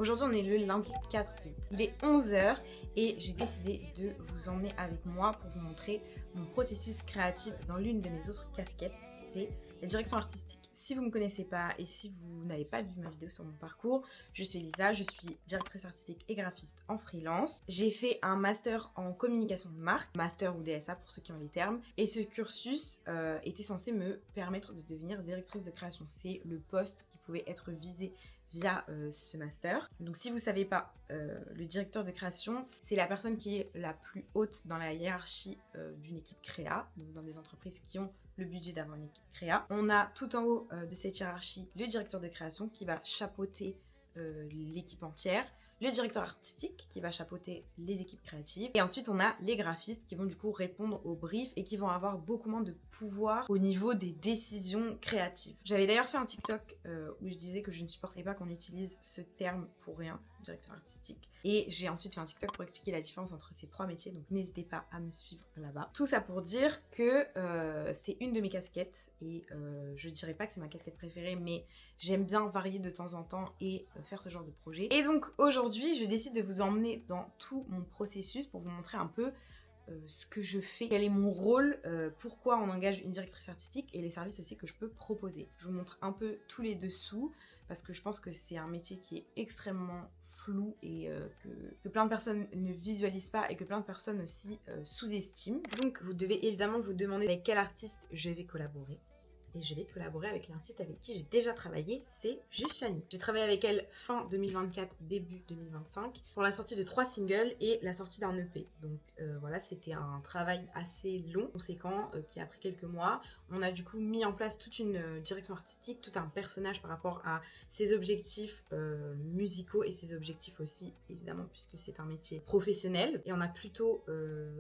Aujourd'hui on est le lundi 4 août. Il est 11 h et j'ai décidé de vous emmener avec moi pour vous montrer mon processus créatif dans l'une de mes autres casquettes, c'est la direction artistique. Si vous ne me connaissez pas et si vous n'avez pas vu ma vidéo sur mon parcours, je suis Elisa, je suis directrice artistique et graphiste en freelance. J'ai fait un master en communication de marque, master ou DSA pour ceux qui ont les termes, et ce cursus était censé me permettre de devenir directrice de création. C'est le poste qui pouvait être visé via ce master. Donc si vous ne savez pas, le directeur de création, c'est la personne qui est la plus haute dans la hiérarchie d'une équipe créa, donc dans des entreprises qui ont le budget d'avoir une équipe créa. On a tout en haut de cette hiérarchie le directeur de création qui va chapeauter l'équipe entière, le directeur artistique qui va chapeauter les équipes créatives, et ensuite on a les graphistes qui vont du coup répondre aux briefs et qui vont avoir beaucoup moins de pouvoir au niveau des décisions créatives. J'avais d'ailleurs fait un TikTok où je disais que je ne supportais pas qu'on utilise ce terme pour rien, directeur artistique, et j'ai ensuite fait un TikTok pour expliquer la différence entre ces trois métiers, donc n'hésitez pas à me suivre là-bas. Tout ça pour dire que c'est une de mes casquettes et je dirais pas que c'est ma casquette préférée, mais j'aime bien varier de temps en temps et faire ce genre de projet. Et donc aujourd'hui, je décide de vous emmener dans tout mon processus pour vous montrer un peu ce que je fais, quel est mon rôle, pourquoi on engage une directrice artistique et les services aussi que je peux proposer. Je vous montre un peu tous les dessous parce que je pense que c'est un métier qui est extrêmement flou et que plein de personnes ne visualisent pas et que plein de personnes aussi sous-estiment. Donc vous devez évidemment vous demander avec quel artiste je vais collaborer. Et je vais collaborer avec une artiste avec qui j'ai déjà travaillé, c'est Juste Chani. J'ai travaillé avec elle fin 2024, début 2025, pour la sortie de 3 singles et la sortie d'un EP. Donc voilà, c'était un travail assez long, conséquent, qui a pris quelques mois. On a du coup mis en place toute une direction artistique, tout un personnage par rapport à ses objectifs musicaux et ses objectifs aussi, évidemment, puisque c'est un métier professionnel. Et on a plutôt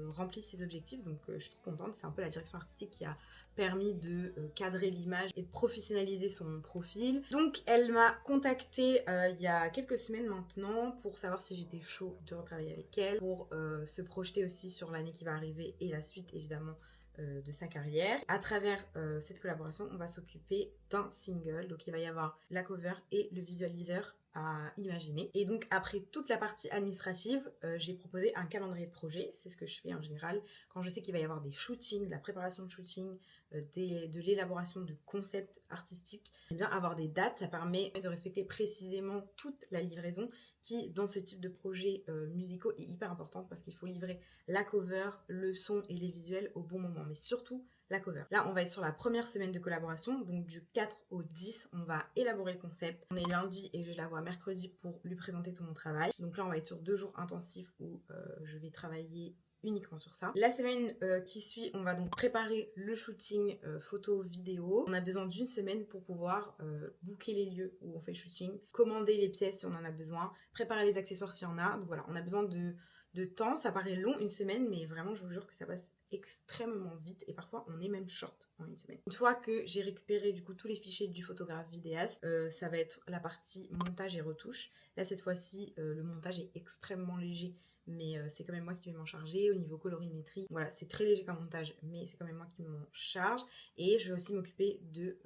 rempli ses objectifs, donc je suis trop contente. C'est un peu la direction artistique qui a permis de cadrer l'image et de professionnaliser son profil. Donc elle m'a contactée il y a quelques semaines maintenant pour savoir si j'étais chaud de retravailler avec elle, pour se projeter aussi sur l'année qui va arriver et la suite évidemment de sa carrière. À travers cette collaboration, on va s'occuper d'un single, donc il va y avoir la cover et le visualiseur à imaginer. Et donc après toute la partie administrative, j'ai proposé un calendrier de projet. C'est ce que je fais en général quand je sais qu'il va y avoir des shootings, de la préparation de shooting, de l'élaboration de concepts artistiques. J'aime bien avoir des dates, ça permet de respecter précisément toute la livraison qui, dans ce type de projet musicaux, est hyper importante parce qu'il faut livrer la cover, le son et les visuels au bon moment, mais surtout la cover. Là, on va être sur la première semaine de collaboration, donc du 4 au 10, on va élaborer le concept. On est lundi et je la vois mercredi pour lui présenter tout mon travail. Donc là, on va être sur 2 jours intensifs où je vais travailler uniquement sur ça. La semaine qui suit, on va donc préparer le shooting photo, vidéo. On a besoin d'une semaine pour pouvoir booker les lieux où on fait le shooting, commander les pièces si on en a besoin, préparer les accessoires s'il y en a. Donc voilà, on a besoin de temps. Ça paraît long, une semaine, mais vraiment, je vous jure que ça passe extrêmement vite et parfois on est même short en une semaine. Une fois que j'ai récupéré du coup tous les fichiers du photographe vidéaste, ça va être la partie montage et retouche. Là cette fois-ci le montage est extrêmement léger, mais c'est quand même moi qui vais m'en charger. Au niveau colorimétrie, voilà, c'est très léger comme montage, mais c'est quand même moi qui m'en charge. Et je vais aussi m'occuper de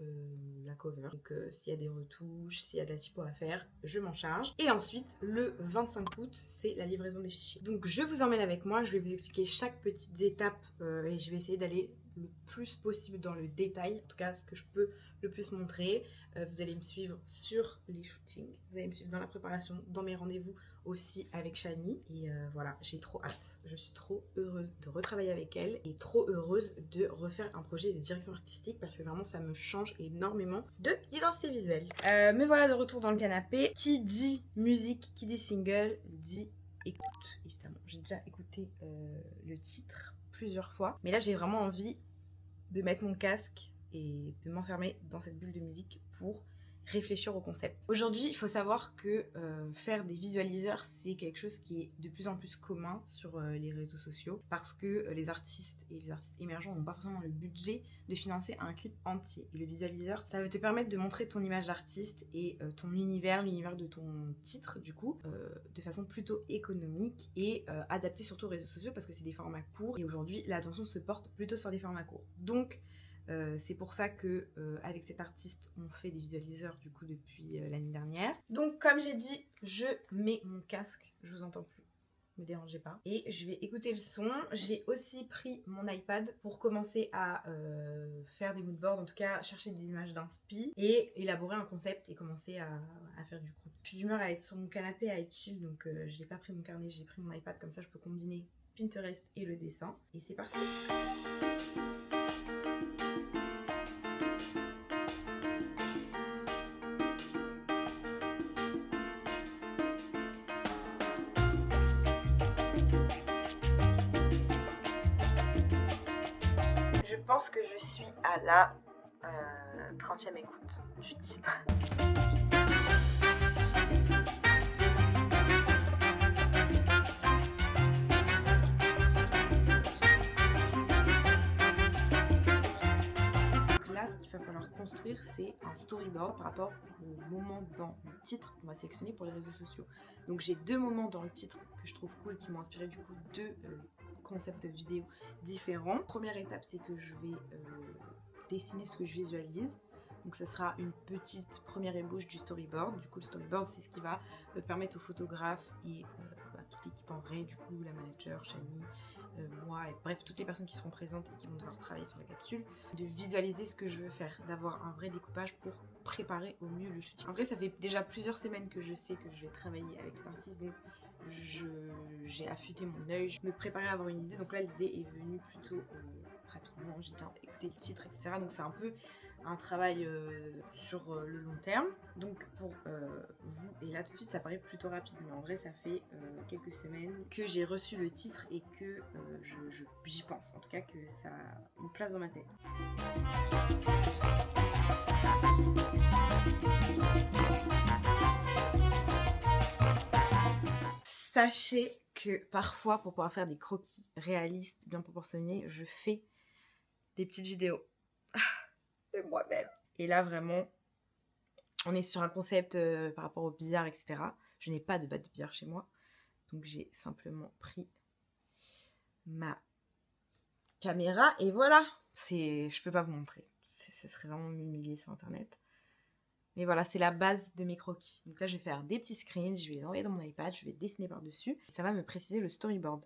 la cover. Donc s'il y a des retouches, s'il y a de la typo à faire, je m'en charge. Et ensuite, le 25 août, c'est la livraison des fichiers. Donc je vous emmène avec moi, je vais vous expliquer chaque petite étape et je vais essayer d'aller le plus possible dans le détail, en tout cas ce que je peux le plus montrer. Vous allez me suivre sur les shootings, vous allez me suivre dans la préparation, dans mes rendez-vous aussi avec Chani, et voilà, j'ai trop hâte, je suis trop heureuse de retravailler avec elle et trop heureuse de refaire un projet de direction artistique parce que vraiment ça me change énormément de l'identité visuelle. Me voilà de retour dans le canapé. Qui dit musique, qui dit single, dit écoute, évidemment. J'ai déjà écouté le titre plusieurs fois, mais là j'ai vraiment envie de mettre mon casque et de m'enfermer dans cette bulle de musique pour réfléchir au concept. Aujourd'hui, il faut savoir que faire des visualiseurs, c'est quelque chose qui est de plus en plus commun sur les réseaux sociaux parce que les artistes et les artistes émergents n'ont pas forcément le budget de financer un clip entier. Et le visualiseur, ça va te permettre de montrer ton image d'artiste et ton univers, l'univers de ton titre du coup, de façon plutôt économique et adapté surtout aux réseaux sociaux parce que c'est des formats courts et aujourd'hui l'attention se porte plutôt sur des formats courts. Donc C'est pour ça que avec cet artiste on fait des visualiseurs du coup depuis l'année dernière. Donc comme j'ai dit, je mets mon casque, je vous entends plus, me dérangez pas, et je vais écouter le son. J'ai aussi pris mon iPad pour commencer à faire des moodboards, en tout cas chercher des images d'inspi et élaborer un concept et commencer à faire du croquis. Je suis d'humeur à être sur mon canapé, à être chill, donc j'ai pas pris mon carnet, j'ai pris mon iPad, comme ça je peux combiner Pinterest et le dessin, et c'est parti. Je pense que je suis à la 30e écoute du titre. Donc là, ce qu'il va falloir construire, c'est un storyboard par rapport au moment dans le titre qu'on va sélectionner pour les réseaux sociaux. Donc j'ai 2 moments dans le titre que je trouve cool, qui m'ont inspiré du coup 2 concepts de vidéos différents. Première étape, c'est que je vais dessiner ce que je visualise. Donc ça sera une petite première ébauche du storyboard. Du coup le storyboard, c'est ce qui va permettre aux photographes et toute l'équipe en vrai, du coup la manager, Chani, moi, et bref toutes les personnes qui seront présentes et qui vont devoir travailler sur la capsule, de visualiser ce que je veux faire, d'avoir un vrai découpage pour préparer au mieux le shooting. En vrai ça fait déjà plusieurs semaines que je sais que je vais travailler avec cet artiste, donc j'ai affûté mon œil, je me préparais à avoir une idée, donc là l'idée est venue plutôt rapidement, j'ai déjà écouté le titre, etc. Donc c'est un peu un travail sur le long terme. Donc pour vous, et là tout de suite ça paraît plutôt rapide, mais en vrai ça fait quelques semaines que j'ai reçu le titre et que j'y pense, en tout cas que ça a une place dans ma tête. Sachez que parfois, pour pouvoir faire des croquis réalistes, bien proportionnés, je fais des petites vidéos de moi-même. Et là, vraiment, on est sur un concept par rapport au billard, etc. Je n'ai pas de batte de billard chez moi. Donc, j'ai simplement pris ma caméra et voilà. Je peux pas vous montrer. Ce serait vraiment m'humilier sur Internet. Mais voilà, c'est la base de mes croquis. Donc là, je vais faire des petits screens, je vais les envoyer dans mon iPad, je vais dessiner par-dessus. Ça va me préciser le storyboard.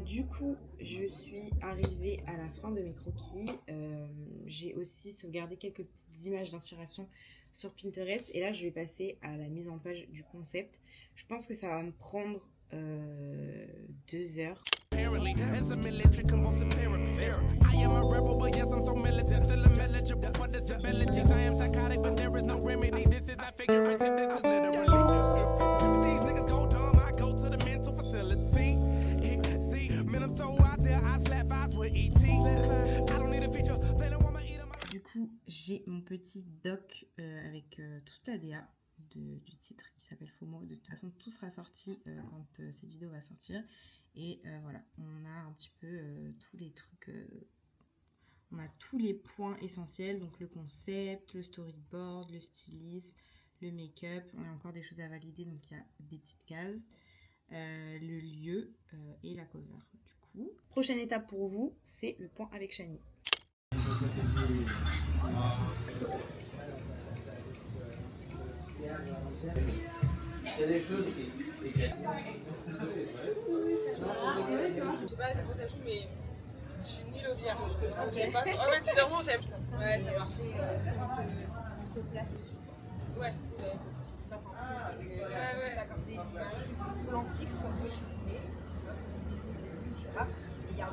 Du coup, je suis arrivée à la fin de mes croquis. J'ai aussi sauvegardé quelques petites images d'inspiration sur Pinterest. Et là, je vais passer à la mise en page du concept. Je pense que ça va me prendre 2 heures. Du coup, j'ai mon petit doc avec toute la DA du titre qui s'appelle FOMO. De toute façon, tout sera sorti quand cette vidéo va sortir. Et voilà, on a un petit peu tous les trucs, on a tous les points essentiels. Donc le concept, le storyboard, le stylisme, le make-up. On a encore des choses à valider, donc il y a des petites cases. Le lieu et la cover. Du coup, prochaine étape pour vous, c'est le point avec Chani. Il y a des choses qui... Je sais pas comment ça joue, mais je suis nulle au billard. J'aime pas trop. En fait, vraiment, j'aime. Ouais, ça marche. On te place dessus. Ouais, c'est ce qui se passe en tout. Ouais. Ça comme des plans fixes qu'on peut shooter. Je sais pas. Je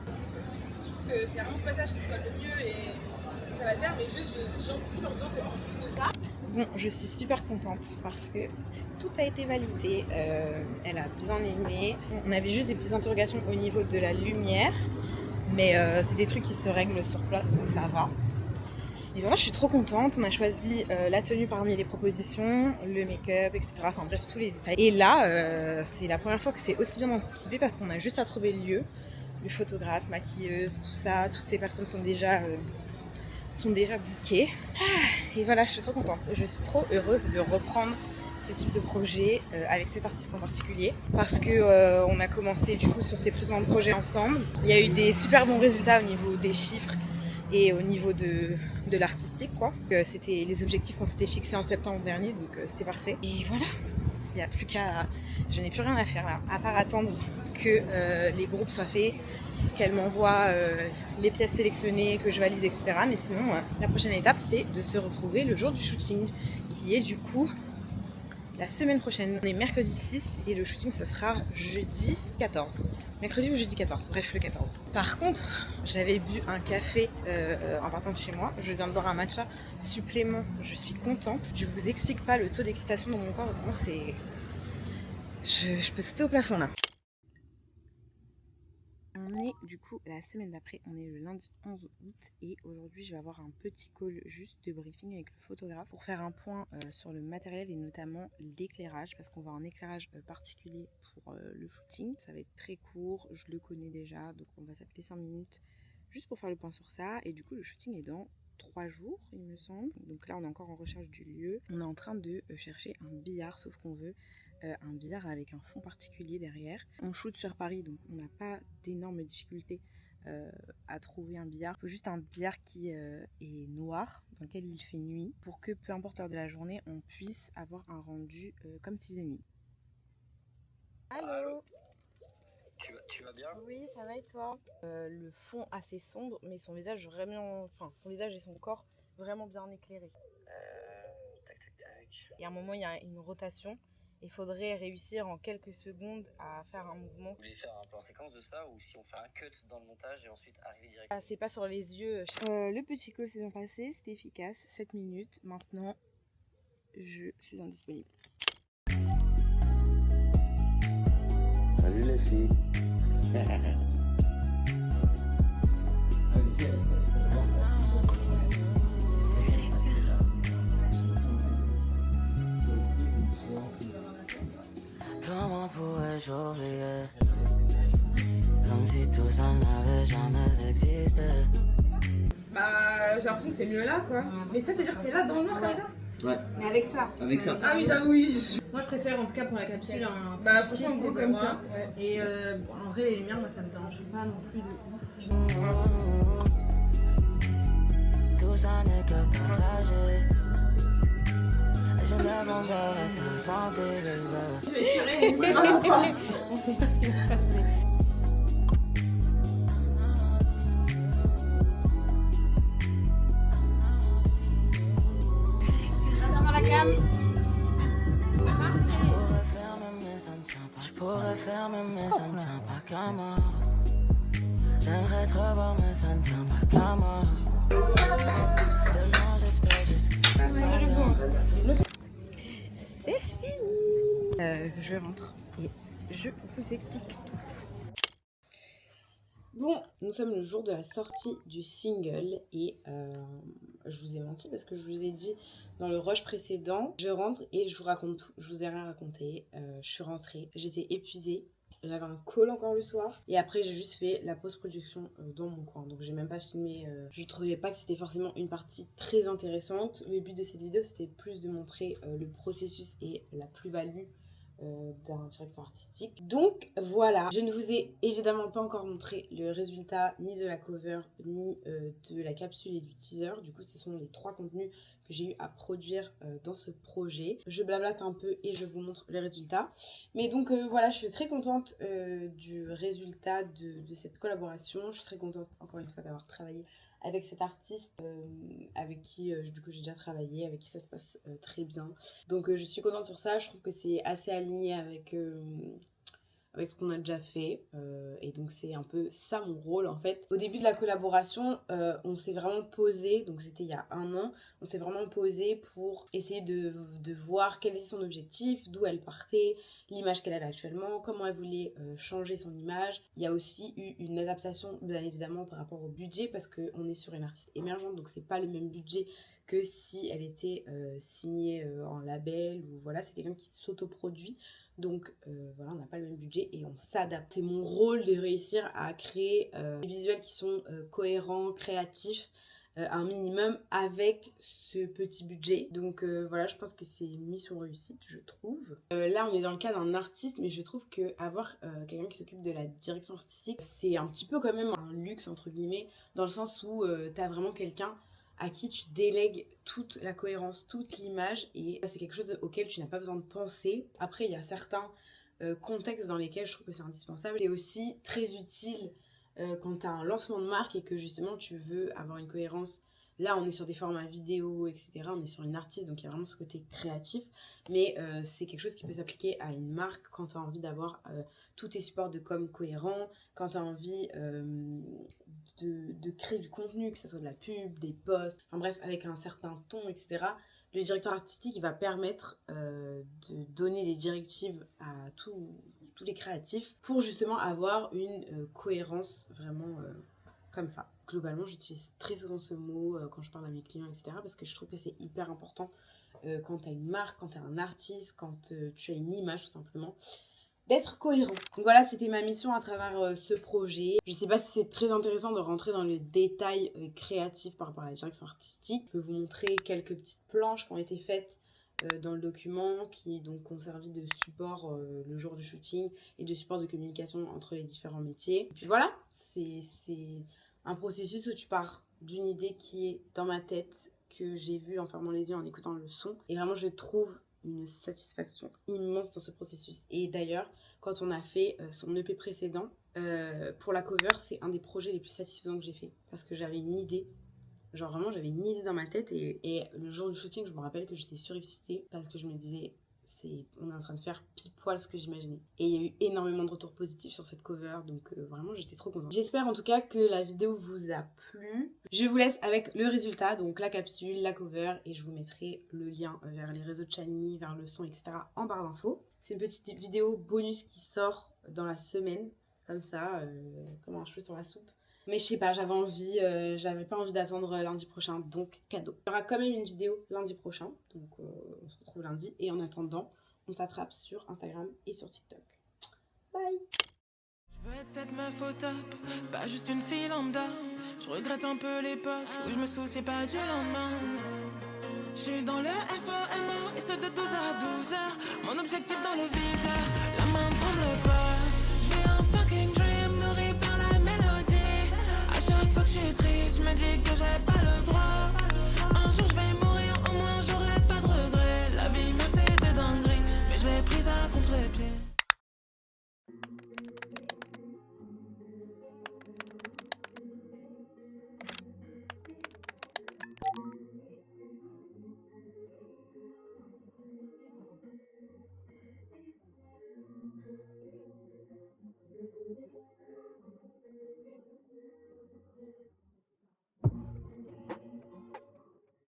trouve que c'est vraiment ce passage qui colle le mieux et ça va le faire, mais juste j'anticipe en disant qu'en plus de ça. Bon, je suis super contente parce que tout a été validé, elle a bien aimé. On avait juste des petites interrogations au niveau de la lumière, mais c'est des trucs qui se règlent sur place, donc ça va. Et voilà, je suis trop contente. On a choisi la tenue parmi les propositions, le make-up, etc. Enfin bref, tous les détails. Et là, c'est la première fois que c'est aussi bien anticipé parce qu'on a juste à trouver le lieu. Le photographe, maquilleuse, tout ça, toutes ces personnes sont déjà bookées. Et voilà, je suis trop contente. Je suis trop heureuse de reprendre ce type de projet avec cet artiste en particulier parce que on a commencé du coup sur ces précédents projets ensemble. Il y a eu des super bons résultats au niveau des chiffres et au niveau de l'artistique quoi. C'était les objectifs qu'on s'était fixés en septembre dernier, donc c'était parfait. Et voilà, il n'y a plus qu'à... Je n'ai plus rien à faire là, à part attendre que les groupes soient faits, qu'elle m'envoie les pièces sélectionnées, que je valide, etc. Mais sinon, la prochaine étape, c'est de se retrouver le jour du shooting, qui est du coup la semaine prochaine. On est mercredi 6 et le shooting, ce sera jeudi 14. Mercredi ou jeudi 14, bref le 14. Par contre, j'avais bu un café en partant de chez moi. Je viens de boire un matcha supplément. Je suis contente. Je vous explique pas le taux d'excitation dans mon corps. Vraiment, c'est... Je peux sauter au plafond là. On est du coup la semaine d'après, on est le lundi 11 août et aujourd'hui je vais avoir un petit call juste de briefing avec le photographe pour faire un point sur le matériel et notamment l'éclairage parce qu'on va en éclairage particulier pour le shooting. Ça va être très court, je le connais déjà donc on va s'appeler 5 minutes juste pour faire le point sur ça et du coup le shooting est dans 3 jours il me semble. Donc là on est encore en recherche du lieu. On est en train de chercher un billard sauf qu'on veut un billard avec un fond particulier derrière. On shoot sur Paris donc on n'a pas d'énormes difficultés à trouver un billard. Il faut juste un billard qui est noir, dans lequel il fait nuit, pour que peu importe l'heure de la journée, on puisse avoir un rendu comme s'il faisait nuit. Allô. Tu vas bien? Oui, ça va et toi? Le fond assez sombre, mais son visage vraiment... Enfin, son visage et son corps vraiment bien éclairés. Tac. Et à un moment, il y a une rotation. Il faudrait réussir en quelques secondes à faire un mouvement. Vous voulez faire un plan séquence de ça ou si on fait un cut dans le montage et ensuite arriver direct? Ah, c'est pas sur les yeux. Le petit call s'est bien passé, c'était efficace, 7 minutes. Maintenant, je suis indisponible. Salut les filles. Comment pourrais-je oublier? Comme si tout ça n'avait jamais existé. Bah, j'ai l'impression que c'est mieux là quoi. Mais ça, c'est-à-dire que c'est là dans le noir comme ça? Ouais, Mais avec ça. avec ça. Ah oui, j'avoue, oui. Moi, je préfère en tout cas pour la capsule un. Bah, franchement, beau comme ça. Ouais. Et en vrai, les lumières, moi, ça me dérange pas non plus de ouf. Tout ça n'est que passager. Et je n'ai pas envie de te sentir les heures. Je vais tirer, c'est vraiment ça. On sait pas ce qui va se passer. Je pourrais faire mais ça ne tient pas qu'à moi. J'aimerais te revoir mais ça ne tient pas qu'à moi. Tellement j'espère C'est fini. Je rentre et je vous explique tout. Bon, nous sommes le jour de la sortie du single et je vous ai menti parce que je vous ai dit dans le rush précédent, je rentre et je vous raconte tout. Je vous ai rien raconté. Je suis rentrée, j'étais épuisée. J'avais un call encore le soir et après j'ai juste fait la post-production dans mon coin, donc j'ai même pas filmé. Je trouvais pas que c'était forcément une partie très intéressante. Le but de cette vidéo c'était plus de montrer le processus et la plus-value d'un directeur artistique. Donc voilà, je ne vous ai évidemment pas encore montré le résultat ni de la cover ni de la capsule et du teaser. Du coup ce sont les 3 contenus que j'ai eu à produire dans ce projet. Je blablate un peu et je vous montre le résultat. Mais donc voilà, je suis très contente du résultat de cette collaboration. Je suis très contente encore une fois d'avoir travaillé avec cet artiste avec qui du coup j'ai déjà travaillé, avec qui ça se passe très bien. Donc je suis contente sur ça, je trouve que c'est assez aligné avec avec ce qu'on a déjà fait et donc c'est un peu ça mon rôle en fait. Au début de la collaboration, on s'est vraiment posé, donc c'était il y a 1 an, on s'est vraiment posé pour essayer de voir quel était son objectif, d'où elle partait, l'image qu'elle avait actuellement, comment elle voulait changer son image. Il y a aussi eu une adaptation bien évidemment par rapport au budget parce qu'on est sur une artiste émergente, donc c'est pas le même budget que si elle était signée en label ou voilà, c'est quelqu'un qui s'autoproduit. Donc voilà, on n'a pas le même budget et on s'adapte. C'est mon rôle de réussir à créer des visuels qui sont cohérents, créatifs, un minimum avec ce petit budget. Donc voilà, je pense que c'est une mission réussite, je trouve. Là, on est dans le cas d'un artiste, mais je trouve qu'avoir quelqu'un qui s'occupe de la direction artistique, c'est un petit peu quand même un luxe, entre guillemets, dans le sens où t'as vraiment quelqu'un à qui tu délègues toute la cohérence, toute l'image et c'est quelque chose auquel tu n'as pas besoin de penser. Après, il y a certains contextes dans lesquels je trouve que c'est indispensable. C'est aussi très utile quand tu as un lancement de marque et que justement tu veux avoir une cohérence. Là, on est sur des formats vidéo, etc. On est sur une artiste, donc il y a vraiment ce côté créatif. Mais c'est quelque chose qui peut s'appliquer à une marque quand tu as envie d'avoir tous tes supports de com cohérents, quand tu as envie de créer du contenu, que ce soit de la pub, des posts, enfin bref, avec un certain ton, etc. Le directeur artistique, il va permettre de donner les directives à tous les créatifs pour justement avoir une cohérence vraiment comme ça. Globalement, j'utilise très souvent ce mot quand je parle à mes clients, etc. parce que je trouve que c'est hyper important quand tu as une marque, quand tu as un artiste, quand tu as une image tout simplement, d'être cohérent. Donc voilà, c'était ma mission à travers ce projet. Je sais pas si c'est très intéressant de rentrer dans le détail créatif par rapport à la direction artistique. Je peux vous montrer quelques petites planches qui ont été faites dans le document qui donc ont servi de support le jour du shooting et de support de communication entre les différents métiers. Et puis voilà, c'est un processus où tu pars d'une idée qui est dans ma tête, que j'ai vue en fermant les yeux, en écoutant le son. Et vraiment, je trouve une satisfaction immense dans ce processus. Et d'ailleurs, quand on a fait son EP précédent, pour la cover, c'est un des projets les plus satisfaisants que j'ai fait. Parce que j'avais une idée, genre vraiment j'avais une idée dans ma tête et le jour du shooting, je me rappelle que j'étais surexcitée parce que je me disais, on est en train de faire pile poil ce que j'imaginais. Et il y a eu énormément de retours positifs sur cette cover, donc vraiment j'étais trop contente. J'espère en tout cas que la vidéo vous a plu. Je vous laisse avec le résultat, donc la capsule, la cover, et je vous mettrai le lien vers les réseaux de Chani, vers le son, etc. en barre d'infos. C'est une petite vidéo bonus qui sort dans la semaine, comme ça, comme un cheveu sur la soupe. Mais je sais pas, j'avais pas envie d'attendre lundi prochain, donc cadeau. Il y aura quand même une vidéo lundi prochain, donc on se retrouve lundi. Et en attendant, on s'attrape sur Instagram et sur TikTok. Bye! Je veux être cette meuf au top, pas juste une fille lambda. Je regrette un peu l'époque où je me souciais pas du lendemain. Je suis dans le FOMO et ce de 12h à 12h. Mon objectif dans le viseur, la main ne tremble pas. Je vis un fucking dream nourri par la mélodie. À chaque fois que je suis triste, je me dis que j'ai pas le droit. Un jour je vais